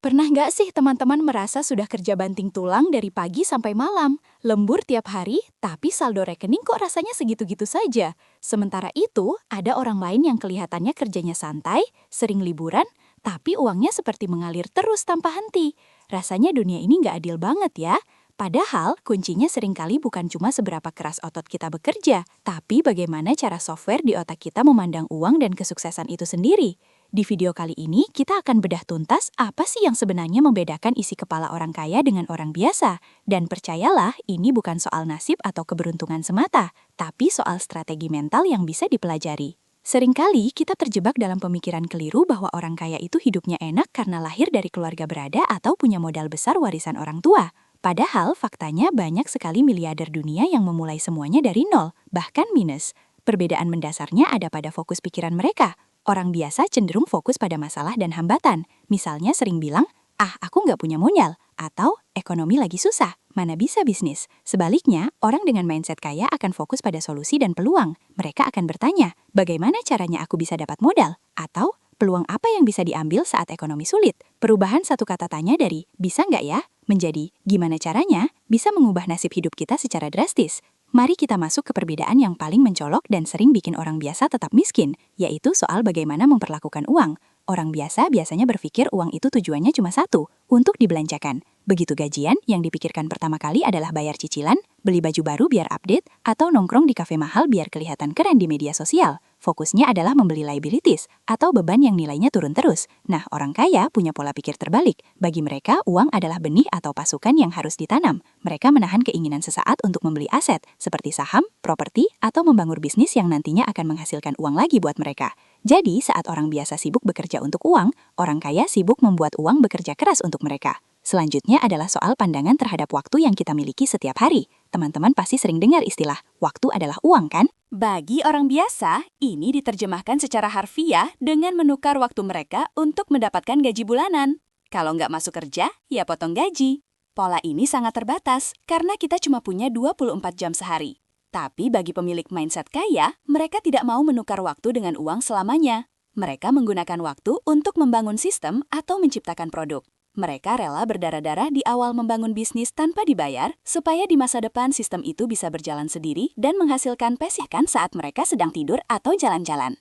Pernah nggak sih teman-teman merasa sudah kerja banting tulang dari pagi sampai malam, lembur tiap hari, tapi saldo rekening kok rasanya segitu-gitu saja? Sementara itu, ada orang lain yang kelihatannya kerjanya santai, sering liburan, tapi uangnya seperti mengalir terus tanpa henti. Rasanya dunia ini nggak adil banget ya. Padahal, kuncinya seringkali bukan cuma seberapa keras otot kita bekerja, tapi bagaimana cara software di otak kita memandang uang dan kesuksesan itu sendiri. Di video kali ini, kita akan bedah tuntas apa sih yang sebenarnya membedakan isi kepala orang kaya dengan orang biasa. Dan percayalah, ini bukan soal nasib atau keberuntungan semata, tapi soal strategi mental yang bisa dipelajari. Seringkali kita terjebak dalam pemikiran keliru bahwa orang kaya itu hidupnya enak karena lahir dari keluarga berada atau punya modal besar warisan orang tua. Padahal faktanya banyak sekali miliarder dunia yang memulai semuanya dari nol, bahkan minus. Perbedaan mendasarnya ada pada fokus pikiran mereka. Orang biasa cenderung fokus pada masalah dan hambatan. Misalnya sering bilang, aku nggak punya modal. Atau, ekonomi lagi susah, mana bisa bisnis. Sebaliknya, orang dengan mindset kaya akan fokus pada solusi dan peluang. Mereka akan bertanya, bagaimana caranya aku bisa dapat modal? Atau, peluang apa yang bisa diambil saat ekonomi sulit? Perubahan satu kata tanya dari, bisa nggak ya? Menjadi, gimana caranya? Bisa mengubah nasib hidup kita secara drastis. Mari kita masuk ke perbedaan yang paling mencolok dan sering bikin orang biasa tetap miskin, yaitu soal bagaimana memperlakukan uang. Orang biasa biasanya berpikir uang itu tujuannya cuma satu, untuk dibelanjakan. Begitu gajian, yang dipikirkan pertama kali adalah bayar cicilan, beli baju baru biar update, atau nongkrong di kafe mahal biar kelihatan keren di media sosial. Fokusnya adalah membeli liabilities, atau beban yang nilainya turun terus. Nah, orang kaya punya pola pikir terbalik. Bagi mereka, uang adalah benih atau pasukan yang harus ditanam. Mereka menahan keinginan sesaat untuk membeli aset, seperti saham, properti, atau membangun bisnis yang nantinya akan menghasilkan uang lagi buat mereka. Jadi, saat orang biasa sibuk bekerja untuk uang, orang kaya sibuk membuat uang bekerja keras untuk mereka. Selanjutnya adalah soal pandangan terhadap waktu yang kita miliki setiap hari. Teman-teman pasti sering dengar istilah, waktu adalah uang kan? Bagi orang biasa, ini diterjemahkan secara harfiah dengan menukar waktu mereka untuk mendapatkan gaji bulanan. Kalau nggak masuk kerja, ya potong gaji. Pola ini sangat terbatas karena kita cuma punya 24 jam sehari. Tapi bagi pemilik mindset kaya, mereka tidak mau menukar waktu dengan uang selamanya. Mereka menggunakan waktu untuk membangun sistem atau menciptakan produk. Mereka rela berdarah-darah di awal membangun bisnis tanpa dibayar, supaya di masa depan sistem itu bisa berjalan sendiri dan menghasilkan pasikan saat mereka sedang tidur atau jalan-jalan.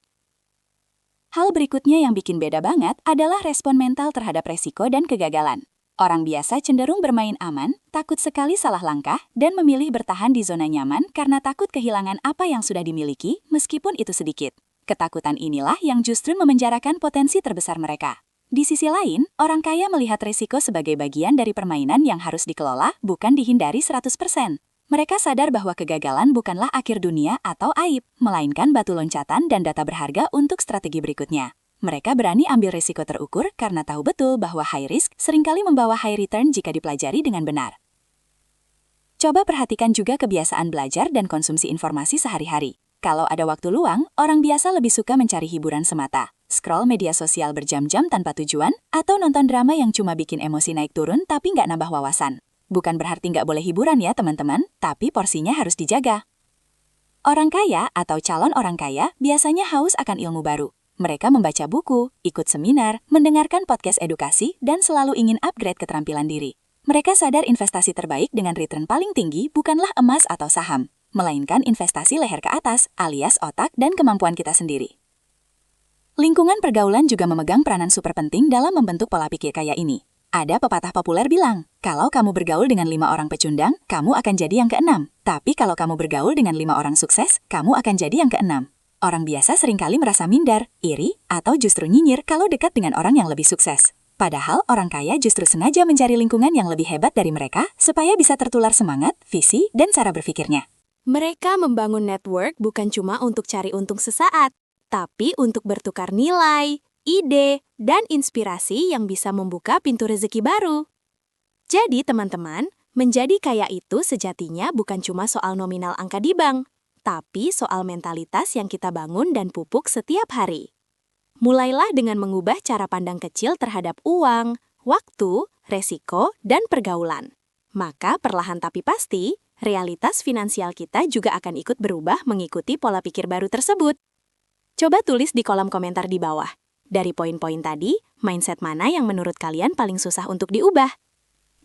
Hal berikutnya yang bikin beda banget adalah respon mental terhadap resiko dan kegagalan. Orang biasa cenderung bermain aman, takut sekali salah langkah, dan memilih bertahan di zona nyaman karena takut kehilangan apa yang sudah dimiliki, meskipun itu sedikit. Ketakutan inilah yang justru memenjarakan potensi terbesar mereka. Di sisi lain, orang kaya melihat risiko sebagai bagian dari permainan yang harus dikelola, bukan dihindari 100%. Mereka sadar bahwa kegagalan bukanlah akhir dunia atau aib, melainkan batu loncatan dan data berharga untuk strategi berikutnya. Mereka berani ambil risiko terukur karena tahu betul bahwa high risk seringkali membawa high return jika dipelajari dengan benar. Coba perhatikan juga kebiasaan belajar dan konsumsi informasi sehari-hari. Kalau ada waktu luang, orang biasa lebih suka mencari hiburan semata. Scroll media sosial berjam-jam tanpa tujuan, atau nonton drama yang cuma bikin emosi naik turun tapi nggak nambah wawasan. Bukan berarti nggak boleh hiburan ya teman-teman, tapi porsinya harus dijaga. Orang kaya atau calon orang kaya biasanya haus akan ilmu baru. Mereka membaca buku, ikut seminar, mendengarkan podcast edukasi, dan selalu ingin upgrade keterampilan diri. Mereka sadar investasi terbaik dengan return paling tinggi bukanlah emas atau saham, melainkan investasi leher ke atas alias otak dan kemampuan kita sendiri. Lingkungan pergaulan juga memegang peranan super penting dalam membentuk pola pikir kaya ini. Ada pepatah populer bilang, kalau kamu bergaul dengan 5 orang pecundang, kamu akan jadi yang ke-6. Tapi kalau kamu bergaul dengan 5 orang sukses, kamu akan jadi yang ke-6. Orang biasa seringkali merasa minder, iri, atau justru nyinyir kalau dekat dengan orang yang lebih sukses. Padahal orang kaya justru sengaja mencari lingkungan yang lebih hebat dari mereka supaya bisa tertular semangat, visi, dan cara berpikirnya. Mereka membangun network bukan cuma untuk cari untung sesaat, tapi untuk bertukar nilai, ide, dan inspirasi yang bisa membuka pintu rezeki baru. Jadi teman-teman, menjadi kaya itu sejatinya bukan cuma soal nominal angka di bank, tapi soal mentalitas yang kita bangun dan pupuk setiap hari. Mulailah dengan mengubah cara pandang kecil terhadap uang, waktu, resiko, dan pergaulan. Maka perlahan tapi pasti, realitas finansial kita juga akan ikut berubah mengikuti pola pikir baru tersebut. Coba tulis di kolom komentar di bawah. Dari poin-poin tadi, mindset mana yang menurut kalian paling susah untuk diubah?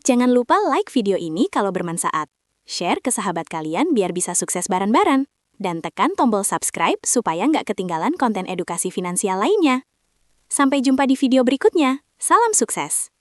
Jangan lupa like video ini kalau bermanfaat. Share ke sahabat kalian biar bisa sukses bareng-bareng. Dan tekan tombol subscribe supaya nggak ketinggalan konten edukasi finansial lainnya. Sampai jumpa di video berikutnya. Salam sukses!